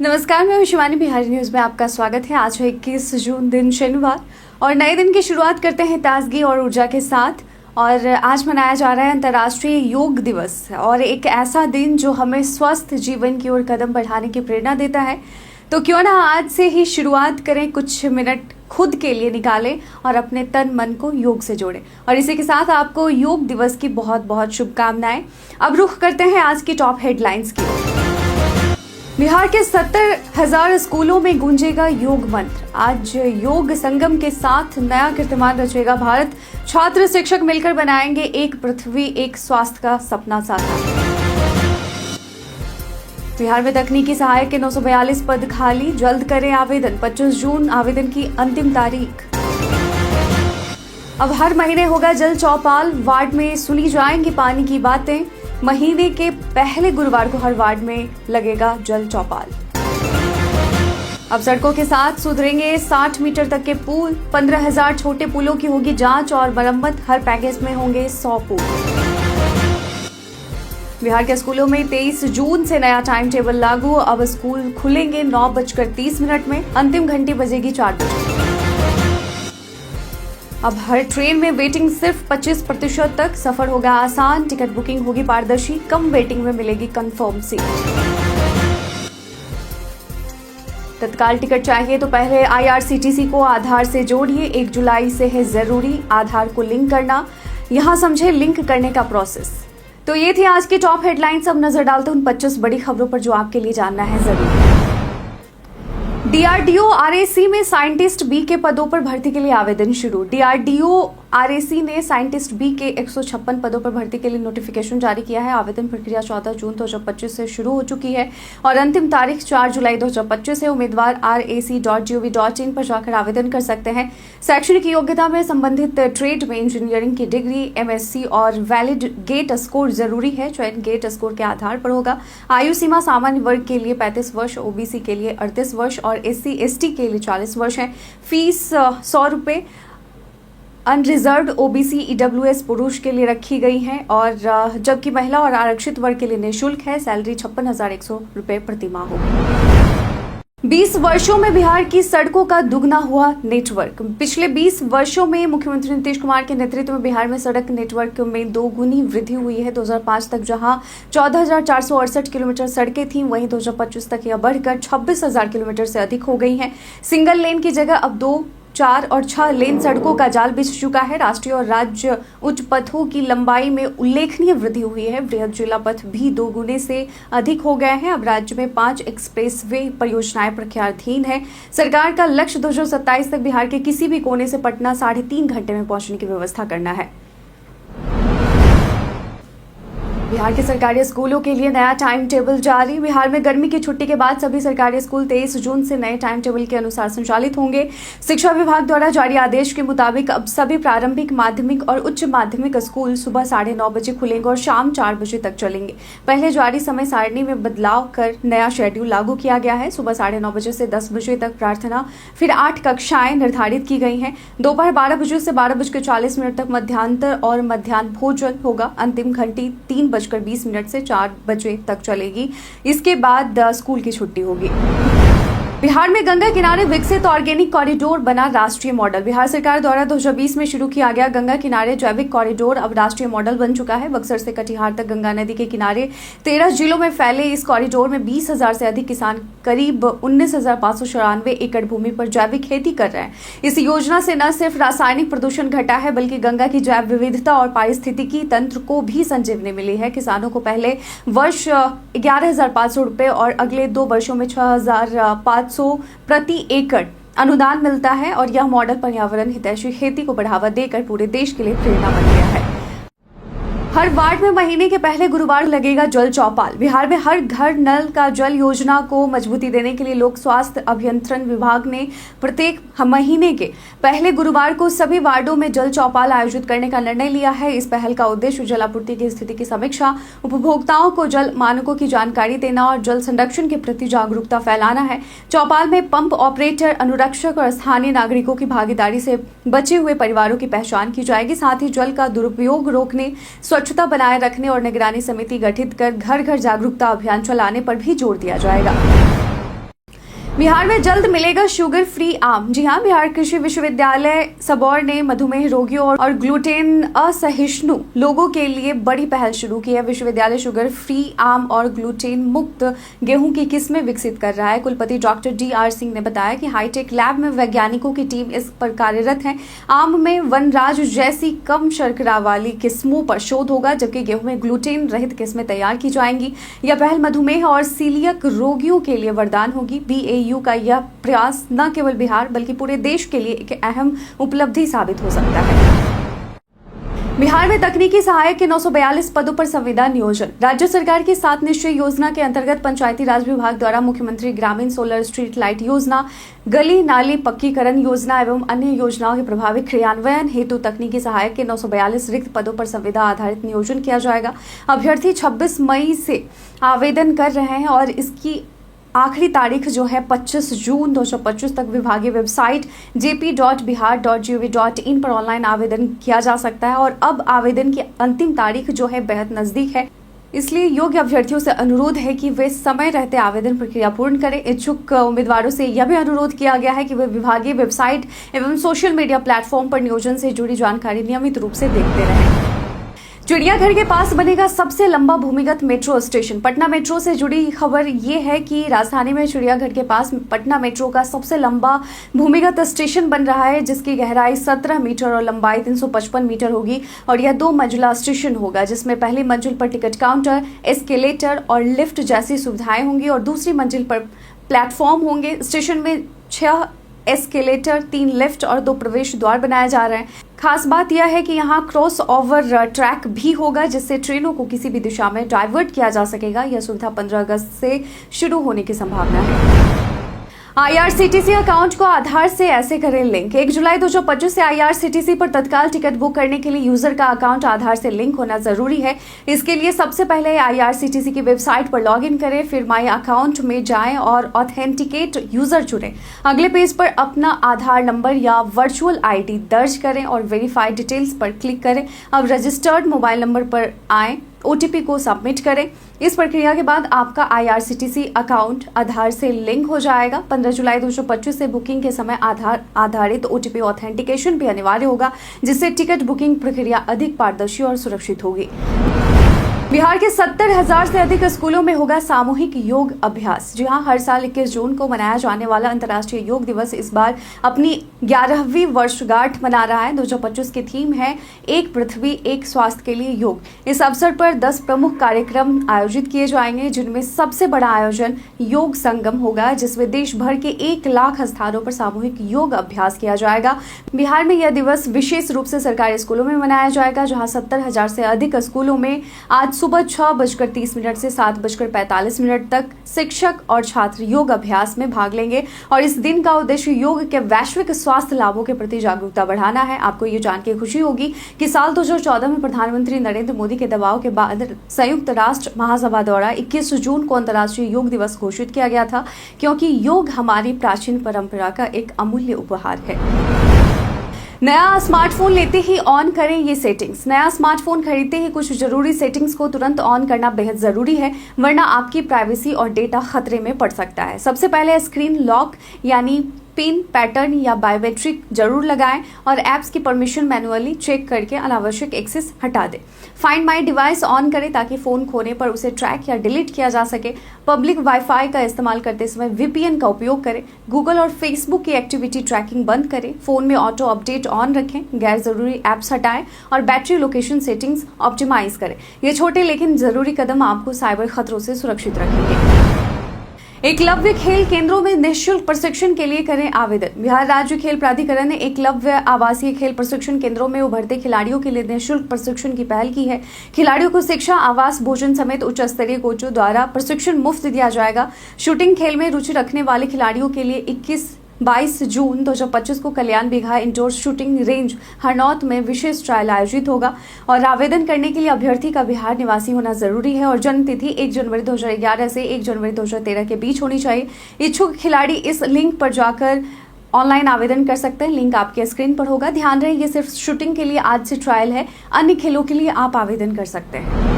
नमस्कार, मैं हूं शिवानी। बिहारी न्यूज में आपका स्वागत है। आज है 21 जून, दिन शनिवार, और नए दिन की शुरुआत करते हैं ताजगी और ऊर्जा के साथ। और आज मनाया जा रहा है अंतर्राष्ट्रीय योग दिवस, और एक ऐसा दिन जो हमें स्वस्थ जीवन की ओर कदम बढ़ाने की प्रेरणा देता है। तो क्यों ना आज से ही शुरुआत करें, कुछ मिनट खुद के लिए निकालें और अपने तन मन को योग से जोड़ें। और इसी के साथ आपको योग दिवस की बहुत बहुत शुभकामनाएं। अब रुख करते हैं आज की टॉप हेडलाइंस की ओर। बिहार के 70,000 स्कूलों में गूंजेगा योग मंत्र। आज योग संगम के साथ नया कीर्तिमान रचेगा भारत। छात्र शिक्षक मिलकर बनाएंगे एक पृथ्वी एक स्वास्थ्य का सपना साकार। बिहार में तकनीकी सहायक के 942 पद खाली, जल्द करें आवेदन। 25 जून आवेदन की अंतिम तारीख। अब हर महीने होगा जल चौपाल, वार्ड में सुनी जाएंगी पानी की बातें। महीने के पहले गुरुवार को हर वार्ड में लगेगा जल चौपाल। अब सड़कों के साथ सुधरेंगे 60 मीटर तक के पुल। 15,000 छोटे पुलों की होगी जांच और मरम्मत। हर पैकेज में होंगे 100 पुल। बिहार के स्कूलों में 23 जून से नया टाइम टेबल लागू। अब स्कूल खुलेंगे 9:30 में। अंतिम घंटी बजेगी 4 बजे। अब हर ट्रेन में वेटिंग सिर्फ 25% तक। सफर होगा आसान, टिकट बुकिंग होगी पारदर्शी। कम वेटिंग में मिलेगी कंफर्म सीट। तत्काल टिकट चाहिए तो पहले IRCTC को आधार से जोड़िए। 1 जुलाई से है जरूरी आधार को लिंक करना। यहां समझे लिंक करने का प्रोसेस। तो ये थी आज की टॉप हेडलाइंस। अब नजर डालते हैं उन 25 बड़ी खबरों पर जो आपके लिए जानना है जरूरी। DRDO RAC में साइंटिस्ट बी के पदों पर भर्ती के लिए आवेदन शुरू। DRDO RAC ने साइंटिस्ट बी के 156 पदों पर भर्ती के लिए नोटिफिकेशन जारी किया है। आवेदन प्रक्रिया 14 जून 2025 से शुरू हो चुकी है और अंतिम तारीख 4 जुलाई 2025 है। उम्मीदवार rac.gov.in पर जाकर आवेदन कर सकते हैं। शैक्षणिक योग्यता में संबंधित ट्रेड में इंजीनियरिंग की डिग्री, MSc और वैलिड गेट स्कोर जरूरी है। चयन गेट स्कोर के आधार पर होगा। आयु सीमा सामान्य वर्ग के लिए 35 वर्ष, OBC के लिए 38 वर्ष और SC/ST के लिए 40 वर्ष है। फीस 100 रुपये अनरिजर्व्ड OBC EWS पुरुष के लिए रखी गई है, और जबकि महिला और आरक्षित वर्ग के लिए निःशुल्क है। सैलरी 56,100 रुपये प्रतिमाह होगी। 20 वर्षों में बिहार की सड़कों का दुगना हुआ नेटवर्क। पिछले 20 वर्षों में मुख्यमंत्री नीतीश कुमार के नेतृत्व में बिहार में सड़क नेटवर्क में दोगुनी वृद्धि हुई है। 2005 तक जहां 14,468 किलोमीटर सड़कें थीं, वहीं 2025 तक यह बढ़कर 26,000 किलोमीटर से अधिक हो गई हैं। सिंगल लेन की जगह अब 2, 4 और 6 लेन सड़कों का जाल बिछ चुका है। राष्ट्रीय और राज्य उच्च पथों की लंबाई में उल्लेखनीय वृद्धि हुई है। बृहद जिला पथ भी 2 गुने से अधिक हो गए हैं। अब राज्य में 5 एक्सप्रेसवे परियोजनाएं प्रक्रियाधीन है। सरकार का लक्ष्य 2027 तक बिहार के किसी भी कोने से पटना 3.5 घंटे में पहुंचने की व्यवस्था करना है। बिहार के सरकारी स्कूलों के लिए नया टाइम टेबल जारी। बिहार में गर्मी की छुट्टी के बाद सभी सरकारी स्कूल 23 जून से नए टाइम टेबल के अनुसार संचालित होंगे। शिक्षा विभाग द्वारा जारी आदेश के मुताबिक अब सभी प्रारंभिक, माध्यमिक और उच्च माध्यमिक स्कूल सुबह 9:30 बजे खुलेंगे और शाम 4 बजे तक चलेंगे। पहले जारी समय सारणी में बदलाव कर नया शेड्यूल लागू किया गया है। सुबह 9:30 बजे से 10 बजे तक प्रार्थना, फिर 8 कक्षाएं निर्धारित की गई हैं। दोपहर 12 बजे से 12:40 तक मध्यांतर और मध्याह्न भोजन होगा। अंतिम घंटी 3:20 से 4 बजे तक चलेगी। इसके बाद स्कूल की छुट्टी होगी। बिहार में गंगा किनारे विकसित ऑर्गेनिक कॉरिडोर बना राष्ट्रीय मॉडल। बिहार सरकार द्वारा 2020 में शुरू किया गया गंगा किनारे जैविक कॉरिडोर अब राष्ट्रीय मॉडल बन चुका है। बक्सर से कटिहार तक गंगा नदी के किनारे 13 जिलों में फैले इस कॉरिडोर में 20,000 से अधिक किसान करीब 19,594 एकड़ भूमि पर जैविक खेती कर रहे हैं। इस योजना से न सिर्फ रासायनिक प्रदूषण घटा है, बल्कि गंगा की जैव विविधता और पारिस्थितिकी तंत्र को भी संजीवनी मिली है। किसानों को पहले वर्ष 11,500 रुपये और अगले 2 वर्षों में 6,500 प्रति एकड़ अनुदान मिलता है, और यह मॉडल पर्यावरण हितैषी खेती को बढ़ावा देकर पूरे देश के लिए प्रेरणा बन गया है। हर वार्ड में महीने के पहले गुरुवार लगेगा जल चौपाल। बिहार में हर घर नल का जल योजना को मजबूती देने के लिए लोक स्वास्थ्य अभियंत्रण विभाग ने प्रत्येक महीने के पहले गुरुवार को सभी वार्डों में जल चौपाल आयोजित करने का निर्णय लिया है। इस पहल का उद्देश्य जल आपूर्ति की स्थिति की समीक्षा, उपभोक्ताओं को जल मानकों की जानकारी देना और जल संरक्षण के प्रति जागरूकता फैलाना है। चौपाल में पंप ऑपरेटर, अनुरक्षक और स्थानीय नागरिकों की भागीदारी से बचे हुए परिवारों की पहचान की जाएगी। साथ ही जल का दुरुपयोग रोकने, स्वच्छता बनाए रखने और निगरानी समिति गठित कर घर घर जागरूकता अभियान चलाने पर भी जोर दिया जाएगा। बिहार में जल्द मिलेगा शुगर फ्री आम। जी हाँ, बिहार कृषि विश्वविद्यालय सबौर ने मधुमेह रोगियों और ग्लूटेन असहिष्णु लोगों के लिए बड़ी पहल शुरू की है। विश्वविद्यालय शुगर फ्री आम और ग्लूटेन मुक्त गेहूं की किस्में विकसित कर रहा है। कुलपति डॉक्टर DR सिंह ने बताया कि हाईटेक लैब में वैज्ञानिकों की टीम इस पर कार्यरत है। आम में वनराज जैसी कम शर्करा वाली किस्मों पर शोध होगा, जबकि गेहूं में ग्लूटेन रहित किस्में तैयार की जाएंगी। यह पहल मधुमेह और सीलियक रोगियों के लिए वरदान होगी। BAU का यह प्रयास न केवल बिहार बल्कि पूरे देश के लिए एक अहम उपलब्धि साबित हो सकता है। बिहार में तकनीकी सहायक के 942 पदों पर संविदा नियोजन। राज्य सरकार की 7 निश्चय योजना के अंतर्गत पंचायती राज विभाग द्वारा मुख्यमंत्री ग्रामीण सोलर स्ट्रीट लाइट योजना, गली नाली पक्कीकरण योजना एवं अन्य योजनाओं के प्रभावी क्रियान्वयन हेतु तकनीकी सहायक के 942 रिक्त पदों पर संविदा आधारित नियोजन किया जाएगा। अभ्यर्थी 26 मई से आवेदन कर रहे हैं और इसकी आखिरी तारीख जो है 25 जून 2025 तक विभागीय वेबसाइट jp.bihar.gov.in पर ऑनलाइन आवेदन किया जा सकता है। और अब आवेदन की अंतिम तारीख जो है बेहद नजदीक है, इसलिए योग्य अभ्यर्थियों से अनुरोध है कि वे समय रहते आवेदन प्रक्रिया पूर्ण करें। इच्छुक उम्मीदवारों से यह भी अनुरोध किया गया है कि वे विभागीय वेबसाइट एवं सोशल मीडिया प्लेटफॉर्म पर नियोजन से जुड़ी जानकारी नियमित रूप से देखते रहें। चिड़ियाघर के पास बनेगा सबसे लंबा भूमिगत मेट्रो स्टेशन। पटना मेट्रो से जुड़ी खबर ये है कि राजधानी में चिड़ियाघर के पास पटना मेट्रो का सबसे लंबा भूमिगत स्टेशन बन रहा है, जिसकी गहराई 17 मीटर और लंबाई 355 मीटर होगी। और यह 2 मंजिला स्टेशन होगा, जिसमें पहली मंजिल पर टिकट काउंटर, एस्केलेटर और लिफ्ट जैसी सुविधाएं होंगी और दूसरी मंजिल पर प्लेटफॉर्म होंगे। स्टेशन में 6 एस्केलेटर, 3 लिफ्ट और 2 प्रवेश द्वार बनाए जा रहे हैं। खास बात यह है कि यहाँ क्रॉस ओवर ट्रैक भी होगा, जिससे ट्रेनों को किसी भी दिशा में डाइवर्ट किया जा सकेगा। यह सुविधा 15 अगस्त से शुरू होने की संभावना है। IRCTC अकाउंट को आधार से ऐसे करें लिंक। 1 जुलाई 2025 से IRCTC पर तत्काल टिकट बुक करने के लिए यूजर का अकाउंट आधार से लिंक होना जरूरी है। इसके लिए सबसे पहले IRCTC की वेबसाइट पर लॉगिन करें, फिर माई अकाउंट में जाएं और ऑथेंटिकेट यूजर चुनें। अगले पेज पर अपना आधार नंबर या वर्चुअल ID दर्ज करें और वेरीफाइड डिटेल्स पर क्लिक करें। अब रजिस्टर्ड मोबाइल नंबर पर आएं, OTP को सबमिट करें। इस प्रक्रिया के बाद आपका IRCTC अकाउंट आधार से लिंक हो जाएगा। 15 जुलाई 2025 से बुकिंग के समय आधार आधारित OTP ऑथेंटिकेशन भी अनिवार्य होगा, जिससे टिकट बुकिंग प्रक्रिया अधिक पारदर्शी और सुरक्षित होगी। बिहार के 70,000 से अधिक स्कूलों में होगा सामूहिक योग अभ्यास। जी हां, हर साल 21 जून को मनाया जाने वाला अंतर्राष्ट्रीय योग दिवस इस बार अपनी 11वीं वर्षगांठ मना रहा है। 2025 की थीम है एक पृथ्वी एक स्वास्थ्य के लिए योग। इस अवसर पर 10 प्रमुख कार्यक्रम आयोजित किए जाएंगे, जिनमें सबसे बड़ा आयोजन योग संगम होगा, जिसमें देश भर के 1 लाख स्थानों पर सामूहिक योग अभ्यास किया जाएगा। बिहार में यह दिवस विशेष रूप से सरकारी स्कूलों में मनाया जाएगा, जहाँ 70,000 से अधिक स्कूलों में आज सुबह 6:30 से 7:45 तक शिक्षक और छात्र योग अभ्यास में भाग लेंगे। और इस दिन का उद्देश्य योग के वैश्विक स्वास्थ्य लाभों के प्रति जागरूकता बढ़ाना है। आपको ये जान के खुशी होगी कि साल 2014 में प्रधानमंत्री नरेंद्र मोदी के दबाव के बाद संयुक्त राष्ट्र महासभा द्वारा 21 जून को अंतर्राष्ट्रीय योग दिवस घोषित किया गया था, क्योंकि योग हमारी प्राचीन परंपरा का एक अमूल्य उपहार है। नया स्मार्टफोन लेते ही ऑन करें ये सेटिंग्स। नया स्मार्टफोन खरीदते ही कुछ जरूरी सेटिंग्स को तुरंत ऑन करना बेहद जरूरी है, वरना आपकी प्राइवेसी और डेटा खतरे में पड़ सकता है। सबसे पहले स्क्रीन लॉक यानी पिन पैटर्न या बायोमेट्रिक जरूर लगाएं और ऐप्स की परमिशन मैनुअली चेक करके अनावश्यक एक्सेस हटा दें। फाइंड माई डिवाइस ऑन करें ताकि फोन खोने पर उसे ट्रैक या डिलीट किया जा सके। पब्लिक वाईफाई का इस्तेमाल करते समय VPN का उपयोग करें। गूगल और फेसबुक की एक्टिविटी ट्रैकिंग बंद करें। फोन में ऑटो अपडेट ऑन रखें। गैर जरूरी ऐप्स हटाएं और बैटरी लोकेशन सेटिंग्स ऑप्टिमाइज करें। ये छोटे लेकिन जरूरी कदम आपको साइबर खतरों से सुरक्षित रखेंगे। एकलव्य खेल केंद्रों में निःशुल्क प्रशिक्षण के लिए करें आवेदन। बिहार राज्य खेल प्राधिकरण ने एकलव्य आवासीय खेल प्रशिक्षण केंद्रों में उभरते खिलाड़ियों के लिए निःशुल्क प्रशिक्षण की पहल की है। खिलाड़ियों को शिक्षा, आवास, भोजन समेत उच्च स्तरीय कोचों द्वारा प्रशिक्षण मुफ्त दिया जाएगा। शूटिंग खेल में रुचि रखने वाले खिलाड़ियों के लिए 22 जून 2025 को Kalyan Bigha indoor shooting range Harnaut में विशेष ट्रायल आयोजित होगा। और आवेदन करने के लिए अभ्यर्थी का बिहार निवासी होना जरूरी है और जन्म तिथि 1 जनवरी 2011 से 1 जनवरी 2013 के बीच होनी चाहिए। इच्छुक खिलाड़ी इस लिंक पर जाकर ऑनलाइन आवेदन कर सकते हैं। लिंक आपके स्क्रीन पर होगा। ध्यान रहे, ये सिर्फ शूटिंग के लिए आज से ट्रायल है, अन्य खेलों के लिए आप आवेदन कर सकते हैं।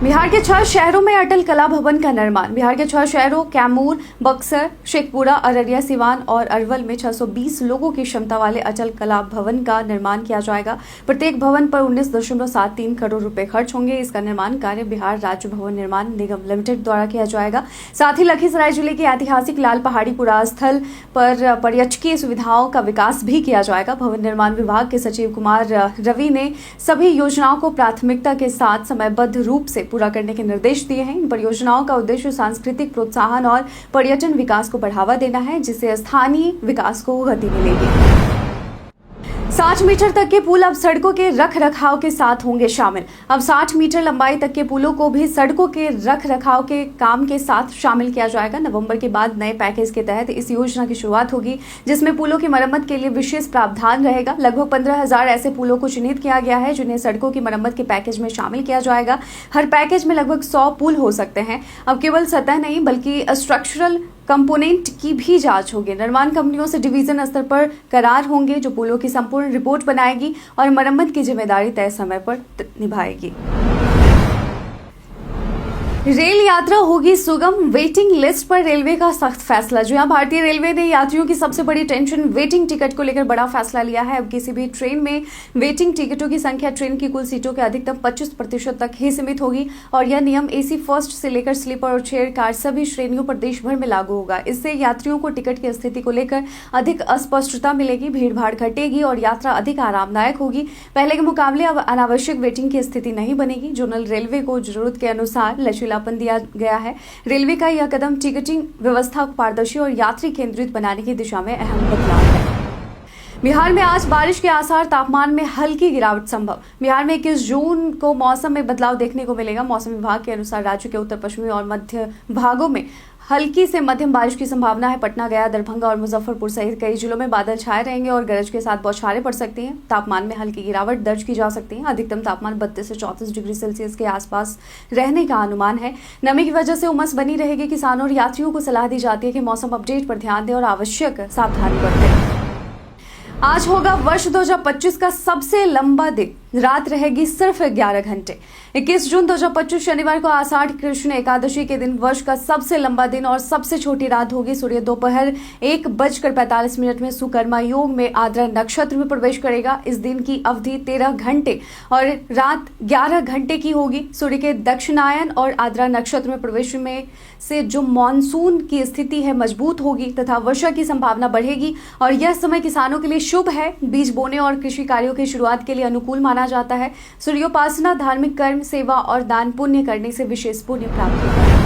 बिहार के 6 शहरों में अटल कला भवन का निर्माण। बिहार के 6 शहरों कैमूर, बक्सर, शेखपुरा, अररिया, सिवान और अरवल में 620 लोगों की क्षमता वाले अटल कला भवन का निर्माण किया जाएगा। प्रत्येक भवन पर 19.73 करोड़ रुपए खर्च होंगे। इसका निर्माण कार्य बिहार राज्य भवन निर्माण निगम लिमिटेड द्वारा किया जाएगा। साथ ही लखीसराय जिले के ऐतिहासिक लाल पहाड़ी पुरा स्थल पर पर्यटकीय सुविधाओं का विकास भी किया जाएगा। भवन निर्माण विभाग के सचिव कुमार रवि ने सभी योजनाओं को प्राथमिकता के साथ समयबद्ध रूप से पूरा करने के निर्देश दिए हैं। इन परियोजनाओं का उद्देश्य सांस्कृतिक प्रोत्साहन और पर्यटन विकास को बढ़ावा देना है, जिससे स्थानीय विकास को गति मिलेगी। 60 मीटर तक के पुल अब सड़कों के रख रखाव के साथ होंगे शामिल। अब 60 मीटर लंबाई तक के पुलों को भी सड़कों के रख रखाव के काम के साथ शामिल किया जाएगा। नवंबर के बाद नए पैकेज के तहत इस योजना की शुरुआत होगी, जिसमें पुलों की मरम्मत के लिए विशेष प्रावधान रहेगा। लगभग 15,000 ऐसे पुलों को चिन्हित किया गया है, जिन्हें सड़कों की मरम्मत के पैकेज में शामिल किया जाएगा। हर पैकेज में लगभग 100 पुल हो सकते हैं। अब केवल सतह नहीं बल्कि स्ट्रक्चरल कंपोनेंट की भी जांच होगी। निर्माण कंपनियों से डिवीजन स्तर पर करार होंगे, जो पुलों की संपूर्ण रिपोर्ट बनाएगी और मरम्मत की जिम्मेदारी तय समय पर निभाएगी। रेल यात्रा होगी सुगम, वेटिंग लिस्ट पर रेलवे का सख्त फैसला। जो यहाँ भारतीय रेलवे ने यात्रियों की सबसे बड़ी टेंशन वेटिंग टिकट को लेकर बड़ा फैसला लिया है। अब किसी भी ट्रेन में वेटिंग टिकटों की संख्या ट्रेन की कुल सीटों के अधिकतम 25% तक ही सीमित होगी और यह नियम एसी फर्स्ट से लेकर स्लीपर और चेयर कार सभी श्रेणियों पर देश भर में लागू होगा। इससे यात्रियों को टिकट की स्थिति को लेकर अधिक अस्पष्टता मिलेगी, भीड़ भाड़ घटेगी और यात्रा अधिक आरामदायक होगी। पहले के मुकाबले अब अनावश्यक वेटिंग की स्थिति नहीं बनेगी। जोनल रेलवे को जरूरत के अनुसार लचीलापन दिया गया है। रेलवे का यह कदम टिकटिंग व्यवस्था को पारदर्शी और यात्री केंद्रित बनाने की दिशा में अहम बदलाव है। बिहार में आज बारिश के आसार, तापमान में हल्की गिरावट संभव। बिहार में 21 जून को मौसम में बदलाव देखने को मिलेगा। मौसम विभाग के अनुसार राज्य के उत्तर पश्चिमी और मध्य भागों में हल्की से मध्यम बारिश की संभावना है। पटना, गया, दरभंगा और मुजफ्फरपुर सहित कई जिलों में बादल छाए रहेंगे और गरज के साथ बौछारें पड़ सकती हैं। तापमान में हल्की गिरावट दर्ज की जा सकती है। अधिकतम तापमान 32 से 34 डिग्री सेल्सियस के आसपास रहने का अनुमान है। नमी की वजह से उमस बनी रहेगी। किसानों और यात्रियों को सलाह दी जाती है कि मौसम अपडेट पर ध्यान दें और आवश्यक सावधानी बरतें। आज होगा वर्ष 2025 का सबसे लंबा दिन। रात रहेगी सिर्फ 11 घंटे। 21 जून 2025 शनिवार को आषाढ़ कृष्ण एकादशी के दिन वर्ष का सबसे लंबा दिन और सबसे छोटी रात होगी। सूर्य दोपहर 1:45 में सुकर्मा योग में आद्रा नक्षत्र में प्रवेश करेगा। इस दिन की अवधि 13 घंटे और रात 11 घंटे की होगी। सूर्य के दक्षिणायन और आद्रा नक्षत्र में प्रवेश में से जो मानसून की स्थिति है मजबूत होगी तथा वर्षा की संभावना बढ़ेगी और यह समय किसानों के लिए शुभ है। बीज बोने और कृषि कार्यों की शुरुआत के लिए अनुकूल माना जाता है। सूर्योपासना, धार्मिक कर्म, सेवा और दान पुण्य करने से विशेष पुण्य प्राप्त होता है।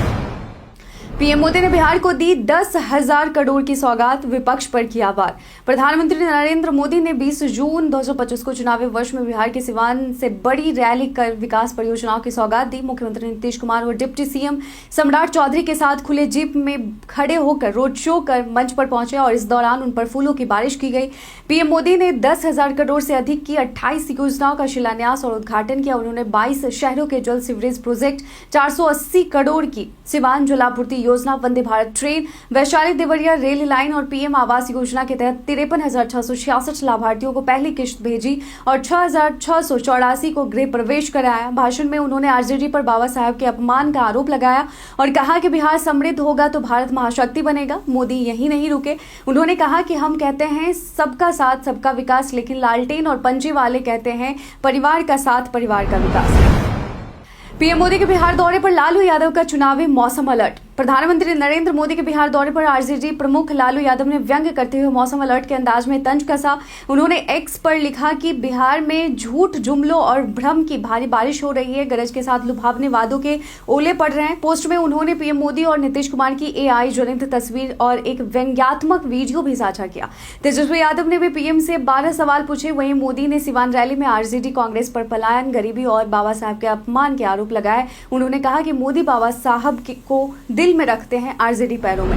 पीएम मोदी ने बिहार को दी 10,000 करोड़ की सौगात, विपक्ष पर किया वार। प्रधानमंत्री नरेंद्र मोदी ने 20 जून 2025 को चुनावी वर्ष में बिहार के सिवान से बड़ी रैली कर विकास परियोजनाओं की सौगात दी। मुख्यमंत्री नीतीश कुमार और डिप्टी सीएम सम्राट चौधरी के साथ खुले जीप में खड़े होकर रोड शो कर मंच पर पहुंचे और इस दौरान उन पर फूलों की बारिश की गई। पीएम मोदी ने 10,000 करोड़ से अधिक की 28 योजनाओं का शिलान्यास और उद्घाटन किया। उन्होंने 22 शहरों के जल सीवरेज प्रोजेक्ट, 480 करोड़ की सिवान जलापूर्ति योजना, Vande Bharat train, Vaishali Deoria rail line और पीएम आवास योजना के तहत 53,666 लाभार्थियों को पहली किश्त भेजी और 6,684 को गृह प्रवेश कराया। भाषण में उन्होंने आरजेडी पर बाबा साहब के अपमान का आरोप लगाया और कहा कि बिहार समृद्ध होगा तो भारत महाशक्ति बनेगा। मोदी यही नहीं रुके। उन्होंने कहा कि हम कहते हैं सबका साथ सबका विकास, लेकिन लालटेन और पंजे वाले कहते हैं परिवार का साथ परिवार का विकास। पीएम मोदी के बिहार दौरे पर लालू यादव का चुनावी मौसम अलर्ट। प्रधानमंत्री नरेंद्र मोदी के बिहार दौरे पर आरजेडी प्रमुख लालू यादव ने व्यंग्य करते हुए मौसम अलर्ट के अंदाज में तंज कसा। उन्होंने एक्स पर लिखा कि बिहार में झूठ, जुमलों और भ्रम की भारी बारिश हो रही है। गरज के साथ लुभावने वादों के ओले पड़ रहे हैं। पोस्ट में उन्होंने पीएम मोदी और नीतीश कुमार की एआई जनित तस्वीर और एक व्यंग्यात्मक वीडियो भी साझा किया। तेजस्वी यादव ने भी पीएम से 12 सवाल पूछे। वहीं मोदी ने सिवान रैली में आरजेडी कांग्रेस पर पलायन, गरीबी और बाबा साहब के अपमान के आरोप लगाए। उन्होंने कहा कि मोदी बाबा साहब को दिल में रखते हैं, आरजेडी पैरों में।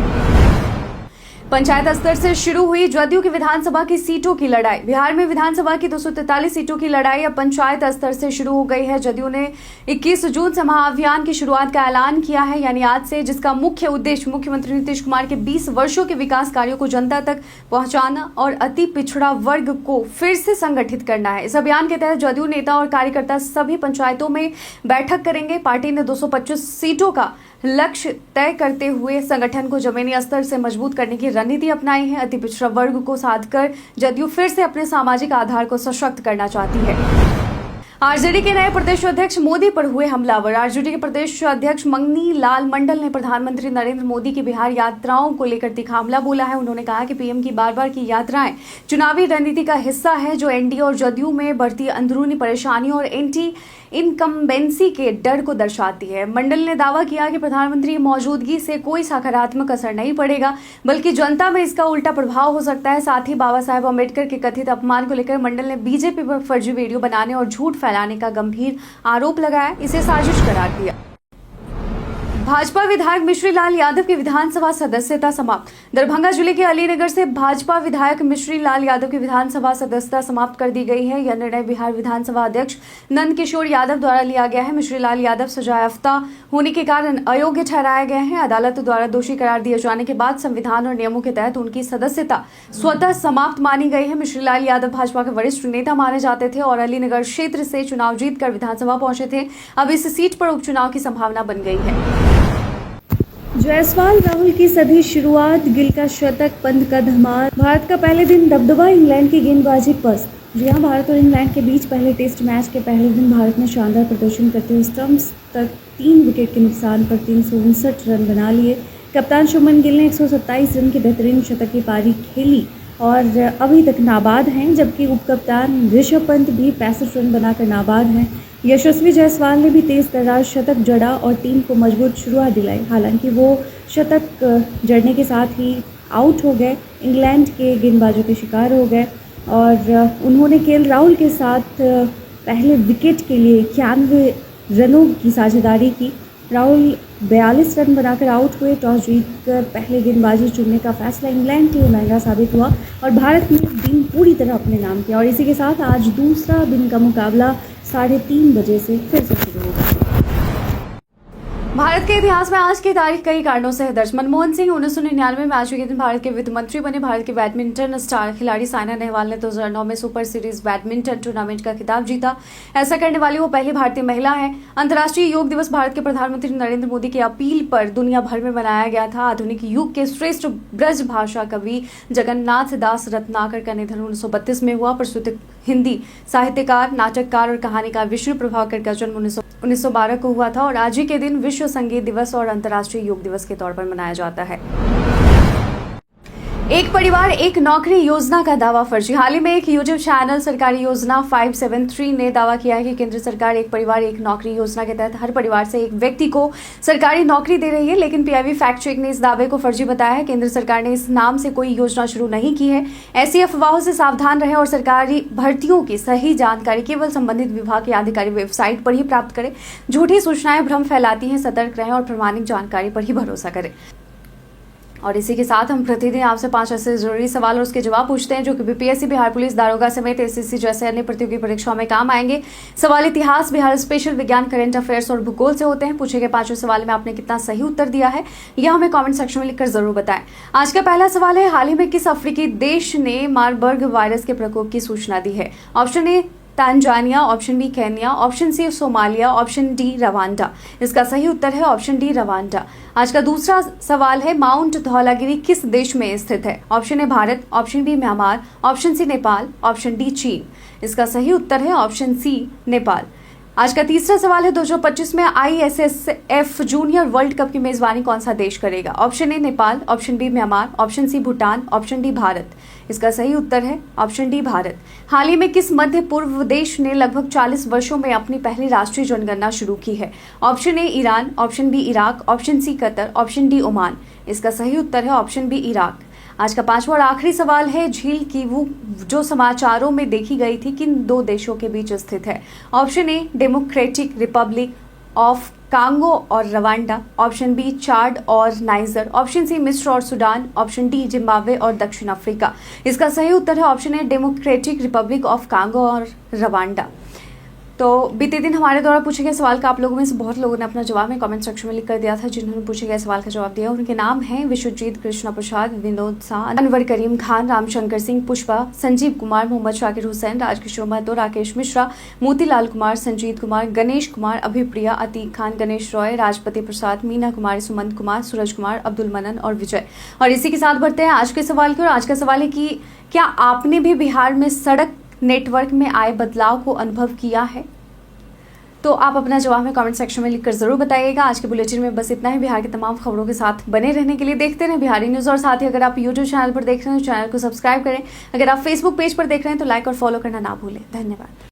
पंचायत स्तर से शुरू हुई जदयू की विधानसभा की सीटों की लड़ाई। बिहार में विधानसभा की 243 सीटों की लड़ाई अब पंचायत स्तर से शुरू हो गई है। जदयू ने 21 जून से महाअभियान की शुरुआत का ऐलान किया है, यानी आज से, जिसका मुख्य उद्देश्य मुख्यमंत्री नीतीश कुमार के 20 वर्षों के विकास कार्यों को जनता तक पहुंचाना और अति पिछड़ा वर्ग को फिर से संगठित करना है। इस अभियान के तहत जदयू नेता और कार्यकर्ता सभी पंचायतों में बैठक करेंगे। पार्टी ने 225 सीटों का लक्ष्य तय करते हुए संगठन को जमीनी स्तर से मजबूत करने की रणनीति अपनाई है। अति पिछड़ा वर्ग को साध कर जदयू फिर से अपने सामाजिक आधार को सशक्त करना चाहती है। आरजेडी के नए प्रदेश अध्यक्ष मोदी पर हुए हमलावर। आरजेडी के प्रदेश अध्यक्ष मंगनी लाल मंडल ने प्रधानमंत्री नरेंद्र मोदी की बिहार यात्राओं को लेकर तीखा हमला बोला है। उन्होंने कहा कि पीएम की बार बार की यात्राएं चुनावी रणनीति का हिस्सा है, जो एनडीए और जदयू में बढ़ती अंदरूनी परेशानियों और एंटी इनकम्बेंसी के डर को दर्शाती है। मंडल ने दावा किया कि प्रधानमंत्री की मौजूदगी से कोई सकारात्मक असर नहीं पड़ेगा, बल्कि जनता में इसका उल्टा प्रभाव हो सकता है। साथ ही बाबा साहेब अम्बेडकर के कथित अपमान को लेकर मंडल ने बीजेपी पर फर्जी वीडियो बनाने और झूठ फैलाने का गंभीर आरोप लगाया, इसे साजिश करार दिया। भाजपा विधायक मिश्री लाल यादव की विधानसभा सदस्यता समाप्त। दरभंगा जिले के अलीनगर से भाजपा विधायक मिश्री लाल यादव की विधानसभा सदस्यता समाप्त कर दी गई है। यह निर्णय बिहार विधानसभा अध्यक्ष नंद किशोर यादव द्वारा लिया गया है। मिश्री लाल यादव सजायाफ्ता होने के कारण अयोग्य ठहराए गए हैं। अदालत द्वारा दोषी करार दिए जाने के बाद संविधान और नियमों के तहत उनकी सदस्यता स्वतः समाप्त मानी गई है। मिश्री लाल यादव भाजपा के वरिष्ठ नेता माने जाते थे और अलीनगर क्षेत्र से चुनाव जीतकर विधानसभा पहुंचे थे। अब इस सीट पर उपचुनाव की संभावना बन गई है। जायसवाल राहुल की सदी शुरुआत, गिल का शतक, पंत का धमाल। भारत का पहले दिन दबदबा, इंग्लैंड की गेंदबाजी पस्त। जी हां, भारत और इंग्लैंड के बीच पहले टेस्ट मैच के पहले दिन भारत ने शानदार प्रदर्शन करते हुए स्टंप्स तक 3 विकेट के नुकसान पर 359 रन बना लिए। कप्तान शुभमन गिल ने 127 रन की बेहतरीन शतक की पारी खेली और अभी तक नाबाद हैं, जबकि उप कप्तान ऋषभ पंत भी 65 रन बनाकर नाबाद हैं। यशस्वी जायसवाल ने भी तेज तर्रार शतक जड़ा और टीम को मजबूत शुरुआत दिलाई। हालांकि वो शतक जड़ने के साथ ही आउट हो गए, इंग्लैंड के गेंदबाजों के शिकार हो गए और उन्होंने केएल राहुल के साथ पहले विकेट के लिए 91 रनों की साझेदारी की। राहुल 42 रन बनाकर आउट हुए। टॉस जीतकर पहले गेंदबाजी चुनने का फैसला इंग्लैंड के लिए महंगा साबित हुआ और भारत ने दिन पूरी तरह अपने नाम किया। और इसी के साथ आज दूसरा दिन का मुकाबला 3:30 बजे से फिर से शुरू होगा। भारत के इतिहास में आज की तारीख कई कारणों से है दर्ज। मनमोहन सिंह 1999 में आज के दिन भारत के वित्त मंत्री बने। भारत के बैडमिंटन स्टार खिलाड़ी साइना नेहवाल ने 2009 में सुपर सीरीज बैडमिंटन टूर्नामेंट का खिताब जीता। ऐसा करने वाली वो पहली भारतीय महिला है। अंतर्राष्ट्रीय योग दिवस भारत के प्रधानमंत्री नरेंद्र मोदी की अपील पर दुनिया भर में मनाया गया था। आधुनिक युग के श्रेष्ठ ब्रज भाषा कवि जगन्नाथ दास रत्नाकर का निधन 1932 में हुआ। प्रसिद्ध हिंदी साहित्यकार, नाटककार और कहानीकार विष्णु प्रभाकर का जन्म 1912 को हुआ था और आज ही के दिन विश्व संगीत दिवस और अंतर्राष्ट्रीय योग दिवस के तौर पर मनाया जाता है। एक परिवार एक नौकरी योजना का दावा फर्जी। हाल ही में एक यूट्यूब चैनल सरकारी योजना 573 ने दावा किया है कि केंद्र सरकार एक परिवार एक नौकरी योजना के तहत हर परिवार से एक व्यक्ति को सरकारी नौकरी दे रही है, लेकिन पीआईबी फैक्ट चेक ने इस दावे को फर्जी बताया है। केंद्र सरकार ने इस नाम से कोई योजना शुरू नहीं की है। ऐसी अफवाहों से सावधान रहें और सरकारी भर्तियों की सही जानकारी केवल संबंधित विभाग की आधिकारिक वेबसाइट पर ही प्राप्त करें। झूठी सूचनाएं भ्रम फैलाती हैं, सतर्क रहें और प्रमाणिक जानकारी पर ही भरोसा करें। और इसी के साथ हम प्रतिदिन आपसे 5 ऐसे जरूरी सवाल और उसके जवाब पूछते हैं जो कि बीपीएससी, बिहार पुलिस, दारोगा समेत एसएससी जैसे अन्य प्रतियोगी परीक्षाओं में काम आएंगे। सवाल इतिहास, बिहार स्पेशल, विज्ञान, करंट अफेयर्स और भूगोल से होते हैं। पूछे गए 5 सवाल में आपने कितना सही उत्तर दिया है यह हमें कमेंट सेक्शन में लिखकर जरूर बताएं। आज का पहला सवाल है, हाल ही में किस अफ्रीकी देश ने मारबर्ग वायरस के प्रकोप की सूचना दी है? Option A Tanzania, option B Kenya, option C Somalia, option D Rwanda. इसका सही उत्तर है ऑप्शन डी रवांडा। आज का दूसरा सवाल है, माउंट धौलागिरी किस देश में स्थित है? Option A Bharat, option B Myanmar, option C Nepal, option D चीन। इसका सही उत्तर है ऑप्शन सी नेपाल। आज का तीसरा सवाल है, 2025 में ISSF जूनियर वर्ल्ड कप की मेजबानी कौन सा देश करेगा? Option A Nepal, option B Myanmar, option C Bhutan, option D Bharat. इसका सही उत्तर है ऑप्शन डी भारत। हाल ही में किस मध्य पूर्व देश ने लगभग 40 वर्षों में अपनी पहली राष्ट्रीय जनगणना शुरू की है? Option A Iran, option B Iraq, option C Qatar, option D Oman. इसका सही उत्तर है ऑप्शन बी इराक। आज का 5वां और आखिरी सवाल है, झील किवू जो समाचारों में देखी गई थी किन 2 देशों के बीच स्थित है? Option a democratic Republic of Congo और रवांडा, ऑप्शन बी चाड और नाइजर, ऑप्शन सी मिस्र और सूडान, ऑप्शन डी जिम्बाब्वे और दक्षिण अफ्रीका। इसका सही उत्तर है option a democratic Republic of Congo और रवांडा। तो बीते दिन हमारे द्वारा पूछे गए सवाल का आप लोगों में से बहुत लोगों ने अपना जवाब में कमेंट सेक्शन में लिख कर दिया था। जिन्होंने पूछे गए सवाल का जवाब दिया उनके नाम हैं विश्वजीत कृष्णा प्रसाद, विनोद शाह, अनवर करीम खान, रामशंकर सिंह, पुष्पा, संजीव कुमार, मोहम्मद शाकिर हुसैन, राजकिशोर महतो, राकेश मिश्रा, मोतीलाल कुमार, संजीत कुमार, गणेश कुमार, अभिप्रिया, अतीक खान, गणेश रॉय, राजपति प्रसाद, मीना कुमारी, सुमंत कुमार, सूरज कुमार, अब्दुल मनन और विजय। और इसी के साथ बढ़ते हैं आज के सवाल की। और आज का सवाल है कि क्या आपने भी बिहार में सड़क नेटवर्क में आए बदलाव को अनुभव किया है? तो आप अपना जवाब में कमेंट सेक्शन में लिखकर जरूर बताइएगा। आज के बुलेटिन में बस इतना ही। बिहार की तमाम खबरों के साथ बने रहने के लिए देखते रहें बिहारी न्यूज़। और साथ ही अगर आप यूट्यूब चैनल पर देख रहे हैं तो चैनल को सब्सक्राइब करें। अगर आप फेसबुक पेज पर देख रहे हैं तो लाइक और फॉलो करना ना भूलें। धन्यवाद।